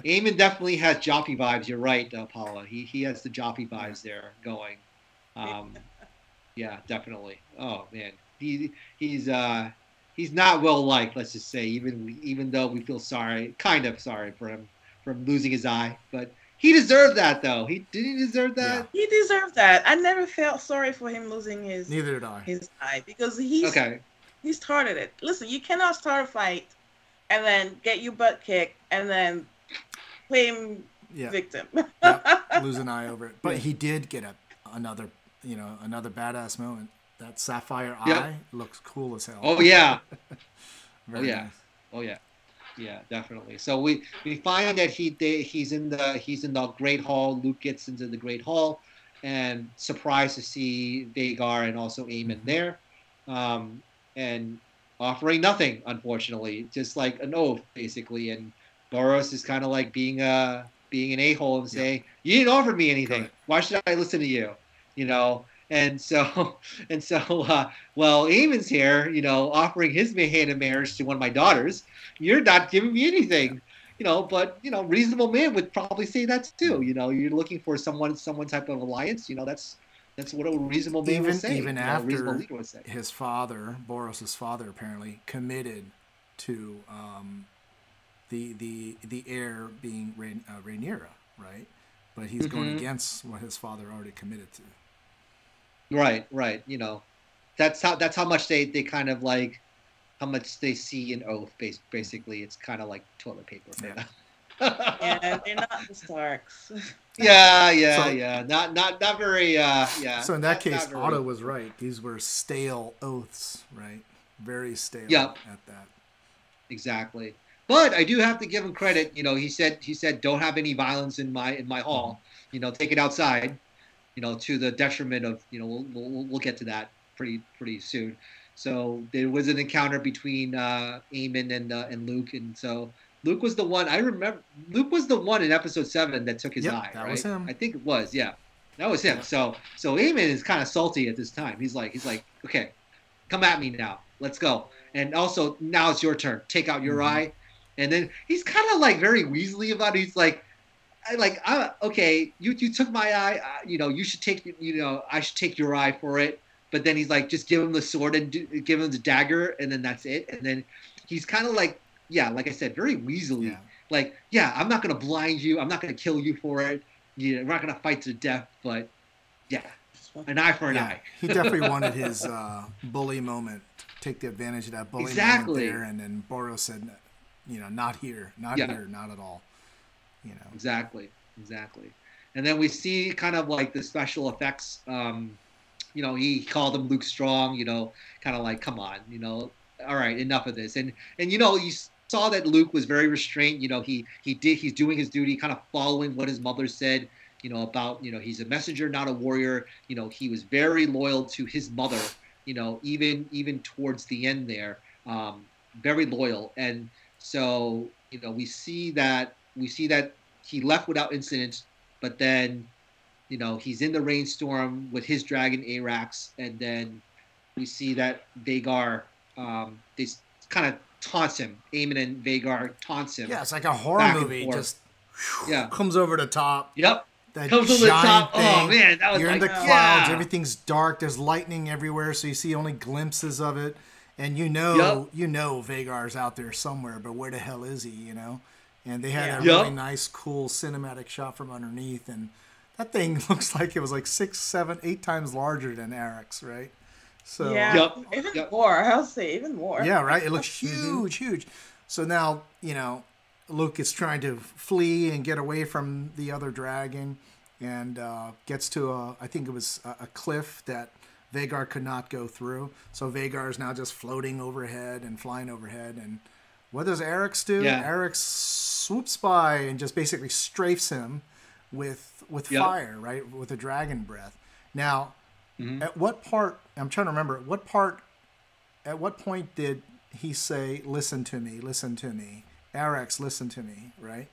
Speaker 1: Aemond definitely has Joffrey vibes. You're right, Paula. He has the Joffrey vibes there going. Yeah, definitely. Oh man, he's not well liked. Let's just say, even though we feel kind of sorry for him from losing his eye, but he deserved that though. He deserve that.
Speaker 2: Yeah. He deserved that. I never felt sorry for him losing his.
Speaker 3: Neither did I.
Speaker 2: His eye, because he started it. Listen, you cannot start a fight and then get your butt kicked and then claim victim.
Speaker 3: Lose an eye over it. But he did get another badass moment. That sapphire eye looks cool as hell.
Speaker 1: Oh yeah.
Speaker 3: Nice.
Speaker 1: Oh yeah. Yeah, definitely. So we find that he's in the Great Hall. Luke gets into the Great Hall, and surprised to see Vhagar and also Aemond there, and offering nothing, unfortunately, just like an oath basically. And Boros is kind of like being an a-hole and saying, "You didn't offer me anything. Why should I listen to you?" You know. And so, well, Aemon's here, offering his hand in marriage to one of my daughters. You're not giving me anything, but, reasonable man would probably say that too. You're looking for someone type of alliance. That's what a reasonable man would say.
Speaker 3: Even after his father, Boros' father, apparently committed to the heir being Rhaenyra, right? But he's going against what his father already committed to.
Speaker 1: Right. That's how much they kind of like, how much they see in oath. Basically, it's kind of like toilet paper for them.
Speaker 2: Yeah, they're not the Starks.
Speaker 1: Yeah. Not very.
Speaker 3: So in that case, Otto was right. These were stale oaths, right? Very stale.
Speaker 1: Yep.
Speaker 3: At that.
Speaker 1: Exactly. But I do have to give him credit. He said don't have any violence in my hall. Take it outside. To the detriment of, we'll get to that pretty soon. So there was an encounter between Aemond and Luke, and so Luke was the one. I remember Luke was the one in episode 7 that took his eye.
Speaker 3: That was him.
Speaker 1: I think it was. Yeah, that was him. So Aemond is kind of salty at this time. He's like, okay, come at me now. Let's go. And also now it's your turn. Take out your eye. And then he's kind of like very Weasley about it. He's like. Okay, you took my eye. You should take. I should take your eye for it. But then he's like, just give him the sword and give him the dagger, and then that's it. And then he's kind of like, like I said, very Weasley. Yeah. Like, I'm not gonna blind you. I'm not gonna kill you for it. We're not gonna fight to death. But an eye for an eye.
Speaker 3: He definitely wanted his bully moment. Take the advantage of that bully moment there. And then Boros said, not here, not here, not at all.
Speaker 1: Exactly. And then we see kind of like the special effects. He called him Luke Strong. Kind of like, come on. All right, enough of this. And you saw that Luke was very restrained. He's doing his duty, kind of following what his mother said. About he's a messenger, not a warrior. He was very loyal to his mother. Even towards the end there, very loyal. And so we see that he left without incident, but then, he's in the rainstorm with his dragon Arax, and then we see that Vhagar, they kind of taunts him. Aemond and Vhagar taunts him.
Speaker 3: Yeah, it's like a horror movie. Just comes over the top.
Speaker 1: Yep.
Speaker 3: That
Speaker 1: comes over the top.
Speaker 3: Thing.
Speaker 1: Oh man, that was
Speaker 3: You're in the clouds. Everything's dark. There's lightning everywhere, so you see only glimpses of it, and Vhagar's out there somewhere, but where the hell is he? And they had a really nice, cool cinematic shot from underneath, and that thing looks like it was like 6, 7, 8 times larger than Arax, right? So
Speaker 2: even more. I'll say even more.
Speaker 3: Yeah, right. It looks huge. So now Luke is trying to flee and get away from the other dragon, and gets to I think it was a cliff that Vhagar could not go through. So Vhagar is now just floating overhead and flying overhead, and what does Arax do? Arax swoops by and just basically strafes him with fire, right? With a dragon breath. Now, at what part? I'm trying to remember. At what point did he say, "Listen to me, listen to me, Arax, listen to me," right?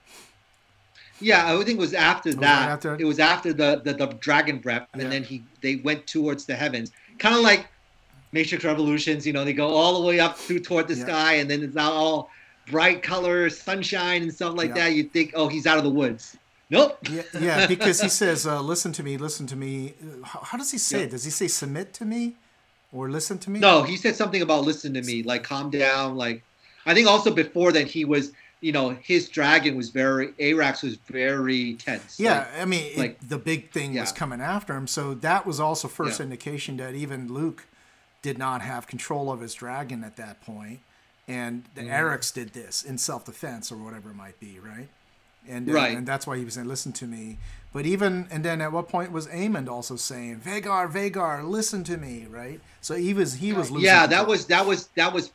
Speaker 1: Yeah, I think it was after
Speaker 3: Was
Speaker 1: that.
Speaker 3: right after?
Speaker 1: It was after the dragon breath, and
Speaker 3: Yeah.
Speaker 1: then they went towards the heavens, kind of like Matrix Revolutions. They go all the way up through toward the
Speaker 3: Yeah.
Speaker 1: sky, and then it's now all bright colors, sunshine, and stuff like
Speaker 3: Yeah.
Speaker 1: that. You'd think, oh, he's out of the woods. Nope.
Speaker 3: Yeah, because he says, "Listen to me, listen to me." How does he say it? Does he say "submit to me" or "listen to me"?
Speaker 1: No, he said something about listen to me, like calm down. Like, I think also before that he was, his dragon was Arax was very tense.
Speaker 3: Yeah,
Speaker 1: like,
Speaker 3: I mean, the big thing was coming after him, so that was also first indication that even Luke did not have control of his dragon at that point, and the Arax did this in self-defense or whatever it might be, right? And and that's why he was saying, "Listen to me." But and then at what point was Aemond also saying, "Vhagar, listen to me," right? So he was losing.
Speaker 1: Yeah, that was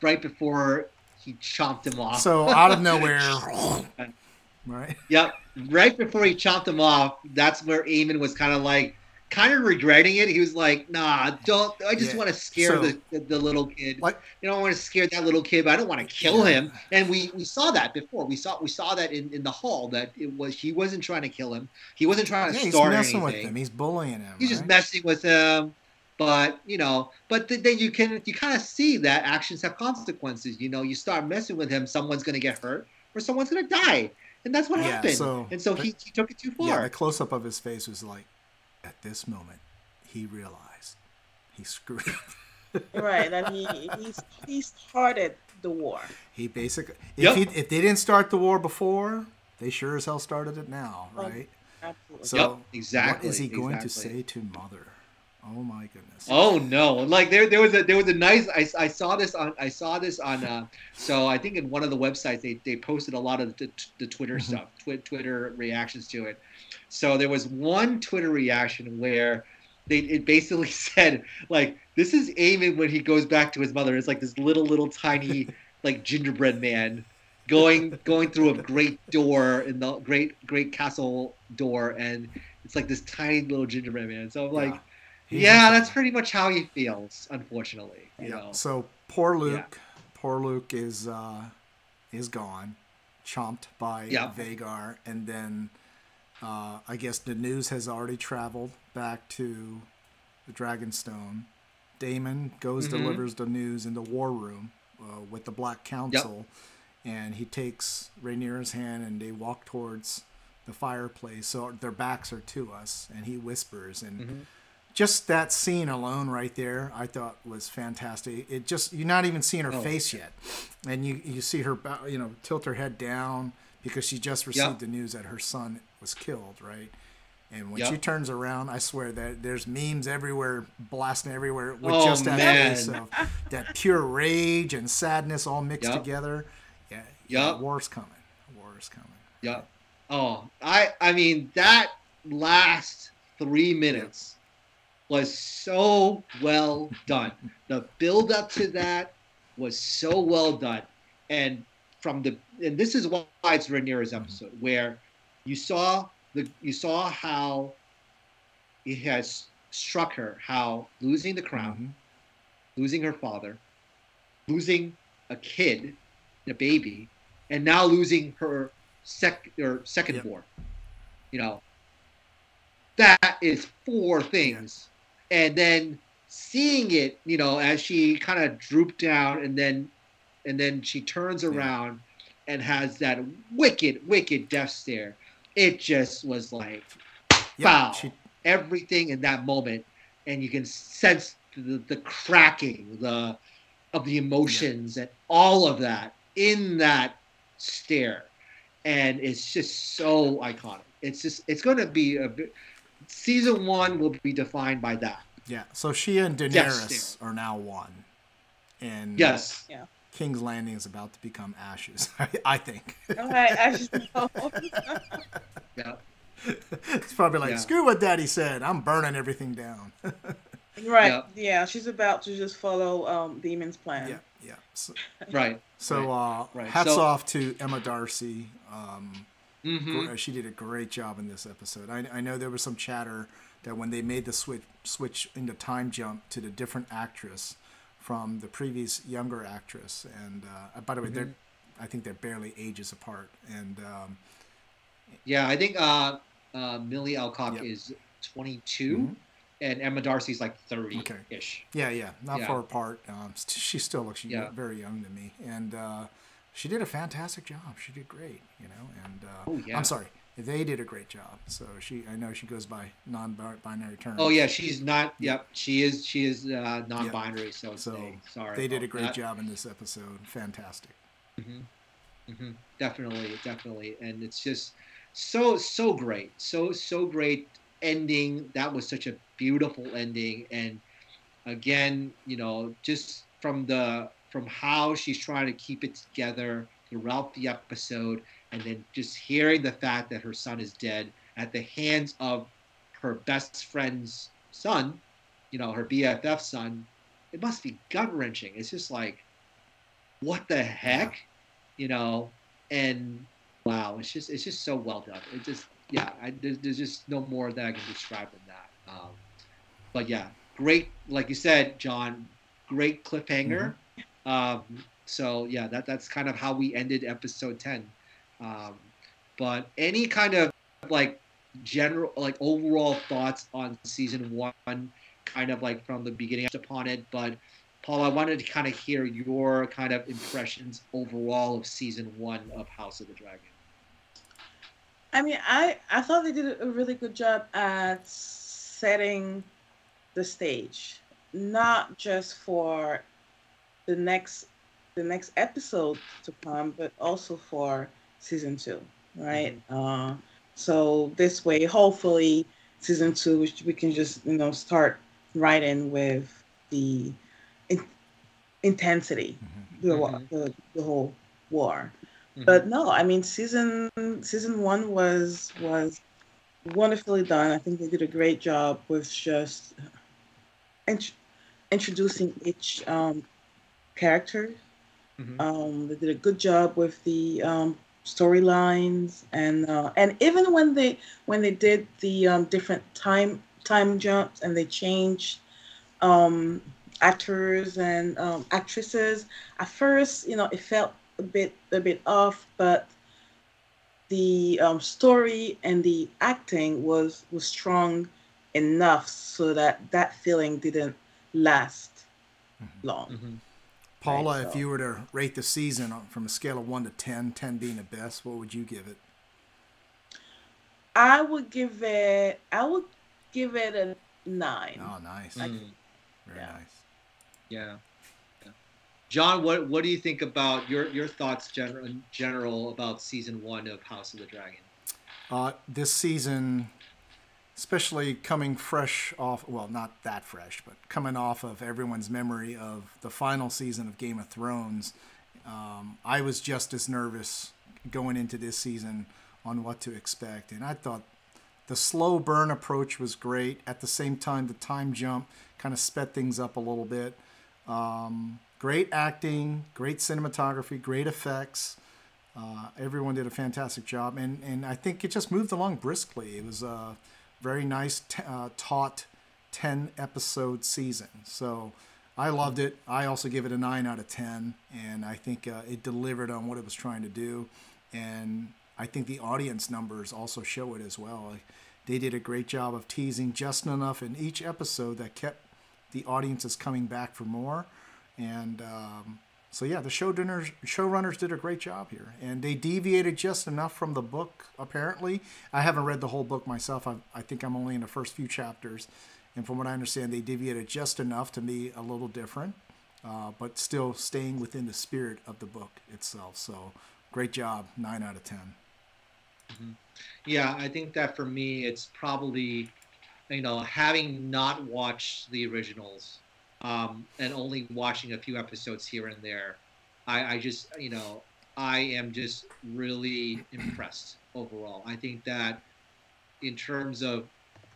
Speaker 1: right before he chomped him off.
Speaker 3: So out of nowhere, right?
Speaker 1: Yep, right before he chopped him off, that's where Aemond was kind of regretting it. He was like, "Nah, don't. I just want to scare the little kid. I want to scare that little kid, but I don't want to kill him." And we saw that before. We saw that in the hall that he wasn't trying to kill him. He wasn't trying to start anything.
Speaker 3: He's messing with him. He's bullying him.
Speaker 1: He's just messing with him. But then you kind of see that actions have consequences. You start messing with him, someone's going to get hurt or someone's going to die, and that's what happened. So he took it too far.
Speaker 3: Yeah, the close up of his face was like, at this moment, he realized he screwed up.
Speaker 2: Right, that he started the war.
Speaker 3: He basically, if they didn't start the war before, they sure as hell started it now, right?
Speaker 2: Absolutely.
Speaker 3: So
Speaker 1: exactly.
Speaker 3: What is he going to say to Mother? Oh my goodness.
Speaker 1: Oh no! Like there was a nice. I saw this on. So I think in one of the websites they posted a lot of the Twitter stuff, Twitter reactions to it. So there was one Twitter reaction where it basically said like, "This is Aemond when he goes back to his mother." It's like this little tiny like gingerbread man going through a great door in the great castle door, and it's like this tiny little gingerbread man. So I'm like. Yeah, that's pretty much how he feels, unfortunately. You know.
Speaker 3: So poor Luke. Poor Luke is gone, chomped by Vhagar, and then I guess the news has already traveled back to the Dragonstone. Daemon goes delivers the news in the war room with the Black Council, and he takes Rhaenyra's hand and they walk towards the fireplace. So their backs are to us, and he whispers and. Just that scene alone right there, I thought was fantastic. It just, you're not even seeing her face yet. And you see her, tilt her head down because she just received the news that her son was killed, right? And when she turns around, I swear that there's memes everywhere, blasting everywhere with just that face of that pure rage and sadness all mixed together. Yeah, war's coming. War is coming.
Speaker 1: Yeah. Oh, I mean, that last 3 minutes was so well done. The build up to that was so well done. And this is why it's Rhaenyra's episode, where you saw how it has struck her, how losing the crown, losing her father, losing a kid, a baby, and now losing her second born. That is 4 things. And then seeing it, as she kind of drooped down, and then she turns around and has that wicked death stare. It just was like, wow, everything in that moment, and you can sense the cracking of the emotions and all of that in that stare, and it's just so iconic. It's going to be season 1 will be defined by that.
Speaker 3: Yeah, so she and Daenerys are now one. And King's Landing is about to become ashes, I think.
Speaker 2: Okay, ashes.
Speaker 1: Yeah.
Speaker 3: It's probably like, screw what Daddy said. I'm burning everything down.
Speaker 2: Right. Yeah, she's about to just follow Daemon's plan.
Speaker 3: Yeah. So,
Speaker 1: right.
Speaker 3: So hats off to Emma Darcy. She did a great job in this episode. I know there was some chatter that when they made the switch in the time jump to the different actress from the previous younger actress. And by the way, I think they're barely ages apart. And
Speaker 1: yeah, I think Millie Alcock is 22, and Emma Darcy's like 30-ish.
Speaker 3: Yeah, not far apart. She still looks very young to me, and she did a fantastic job. She did great, And I'm sorry, they did a great job. So I know she goes by non-binary terms.
Speaker 1: Oh yeah, she's not. Yep, she is non-binary.
Speaker 3: Yep. So
Speaker 1: sorry.
Speaker 3: They did a great job in this episode. Fantastic.
Speaker 1: Definitely, and it's just so great, so great ending. That was such a beautiful ending, and again, just from how she's trying to keep it together throughout the episode, and then just hearing the fact that her son is dead at the hands of her best friend's son, her BFF son. It must be gut-wrenching. It's just like, what the heck, and wow, it's just so well done. It just, there's just no more that I can describe than that. But yeah, great, like you said, John, great cliffhanger. So yeah, that's kind of how we ended episode 10. But any kind of like general, like overall thoughts on season 1, kind of like from the beginning upon it. But Paul, I wanted to kind of hear your kind of impressions overall of season 1 of House of the Dragon.
Speaker 2: I mean, I thought they did a really good job at setting the stage, not just for the next episode to come, but also for season 2, right? So this way, hopefully, season 2, we can just start right in with the intensity, the whole war. But no, I mean, season 1 was wonderfully done. I think they did a great job with just introducing each character. They did a good job with the storylines, and even when they did the different time jumps and they changed actors and actresses. At first, it felt a bit off, but the story and the acting was strong enough so that feeling didn't last long.
Speaker 3: Paula, if you were to rate the season from a scale of 1 to 10, 10 being the best, what would you give it?
Speaker 2: I would give it a 9.
Speaker 3: Oh, nice. Very nice.
Speaker 1: Yeah. John, what do you think about your thoughts general about season 1 of House of the Dragon?
Speaker 3: This season, especially coming fresh off, well, not that fresh, but coming off of everyone's memory of the final season of Game of Thrones, I was just as nervous going into this season on what to expect. And I thought the slow burn approach was great. At the same time, the time jump kind of sped things up a little bit. Great acting, great cinematography, great effects. Everyone did a fantastic job. And I think it just moved along briskly. It was a very nice, taut 10-episode season. So I loved it. I also give it a 9 out of 10. And I think it delivered on what it was trying to do. And I think the audience numbers also show it as well. They did a great job of teasing just enough in each episode that kept the audiences coming back for more. And so yeah, the showrunners did a great job here, and they deviated just enough from the book. Apparently, I haven't read the whole book myself. I think I'm only in the first few chapters, and from what I understand, they deviated just enough to be a little different, but still staying within the spirit of the book itself. So great job, 9 out of 10.
Speaker 1: Yeah, I think that for me, it's probably, having not watched the originals. And only watching a few episodes here and there, I just, I am just really impressed overall. I think that in terms of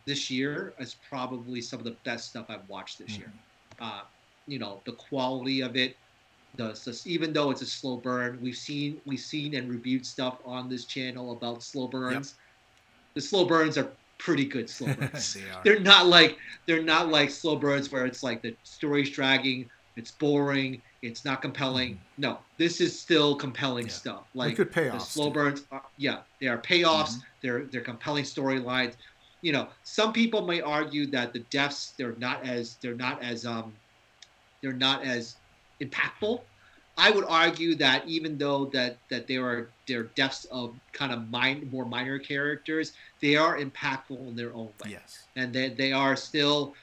Speaker 1: this year, it's probably some of the best stuff I've watched this year. The quality of it, even though it's a slow burn, we've seen and reviewed stuff on this channel about slow burns. Yep. The slow burns are pretty good slow burns. They're not like slow burns where it's like the story's dragging it's boring, it's not compelling. No, this is still compelling stuff. Like
Speaker 3: good payoffs,
Speaker 1: the slow burns, they are payoffs. They're compelling storylines. You know, some people may argue that the deaths they're not as impactful. I would argue that even though that there are deaths of kind of more minor characters, they are impactful in their own way.
Speaker 3: Yes.
Speaker 1: And they still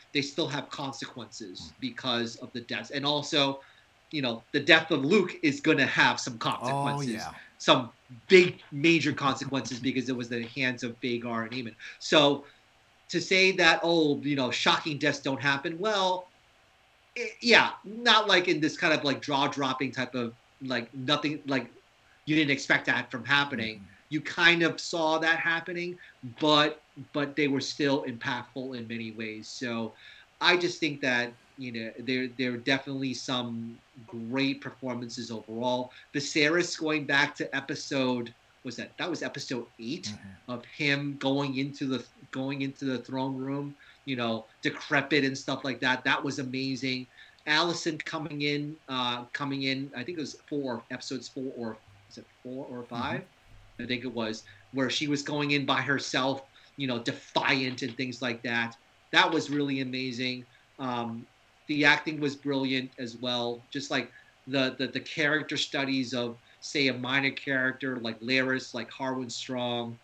Speaker 1: have consequences because of the deaths. And also, you know, the death of Luke is going to have some consequences.
Speaker 3: Oh, yeah.
Speaker 1: Some big major consequences because it was the hands of Rhaegar and Aemond. So to say that, oh, you know, shocking deaths don't happen, well, not like in this kind of like jaw-dropping type of like nothing, like you didn't expect that from happening. You kind of saw that happening, but they were still impactful in many ways. So I just think that, you know, there are definitely some great performances overall. Viserys going back to episode, that was episode 8 of him going into the throne room, you know, decrepit and stuff like that. That was amazing. Alicent coming in, I think it was episodes 4 or 5? I think it was, where she was going in by herself, you know, defiant and things like that. That was really amazing. The acting was brilliant as well. Just like the character studies of, say, a minor character like Larys, like Harwin Strong,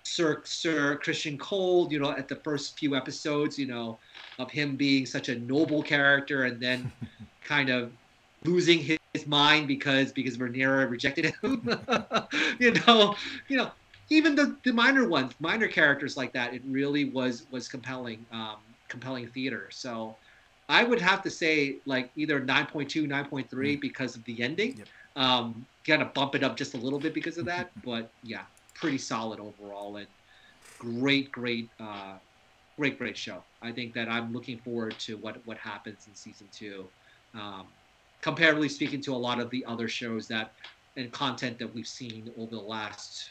Speaker 1: Sir Christian Cole, you know, at the first few episodes, you know, of him being such a noble character and then kind of losing his mind because Rhaenyra rejected him. you know, even the minor characters like that, it really was compelling theater. So I would have to say like either 9.2, 9.3 because of the ending. Kind of bump it up just a little bit because of that, but yeah, pretty solid overall and great show. I think that I'm looking forward to what happens in season 2. Comparatively speaking to a lot of the other shows and content that we've seen over the last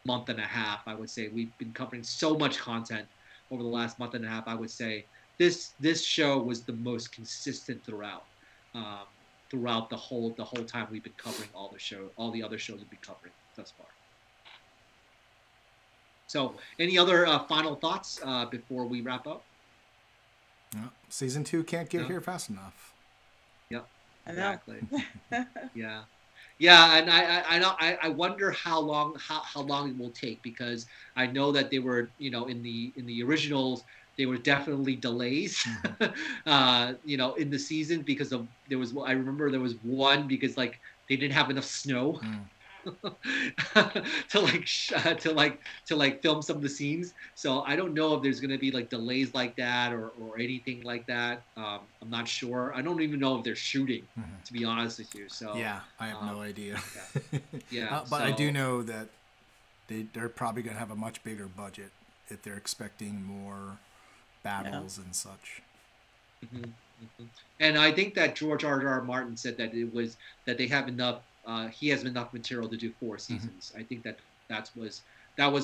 Speaker 1: month and a half, I would say we've been covering so much content over the last month and a half. I would say this show was the most consistent throughout the whole time we've been covering all the other shows we've been covering thus far. So, any other final thoughts before we wrap up?
Speaker 3: No, season 2 can't get here fast enough.
Speaker 1: Yep, exactly. Yeah, and I wonder how long it will take, because I know that they were, you know, in the originals, there were definitely delays, you know, in the season because I remember there was one because like they didn't have enough snow. to film some of the scenes. So I don't know if there's gonna be like delays like that or anything like that. I'm not sure. I don't even know if they're shooting, to be honest with you. So
Speaker 3: yeah, I have no idea.
Speaker 1: Yeah,
Speaker 3: but I do know that they're probably gonna have a much bigger budget if they're expecting more battles and such. And
Speaker 1: I think that George R.R. Martin said that they have enough. He has enough material to do 4 seasons. I think that was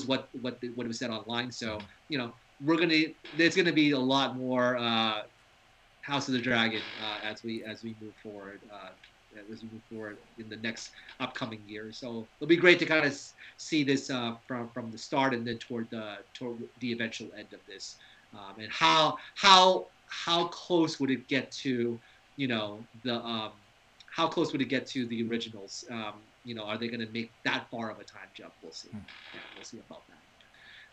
Speaker 1: what was said online. So you know, there's gonna be a lot more House of the Dragon as we move forward. In the next upcoming year. So it'll be great to kind of see this from the start and then toward the eventual end of this, and how close would it get to, you know, how close would it get to the originals? You know, are they going to make that far of a time jump? We'll see. Yeah, we'll see about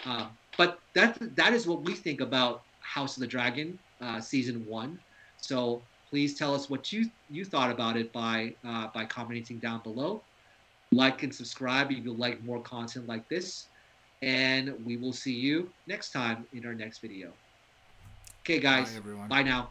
Speaker 1: that. But that is what we think about House of the Dragon season 1. So please tell us what you thought about it by commenting down below. Like and subscribe if you like more content like this. And we will see you next time in our next video. Okay, guys.
Speaker 3: Bye, everyone.
Speaker 1: Bye now.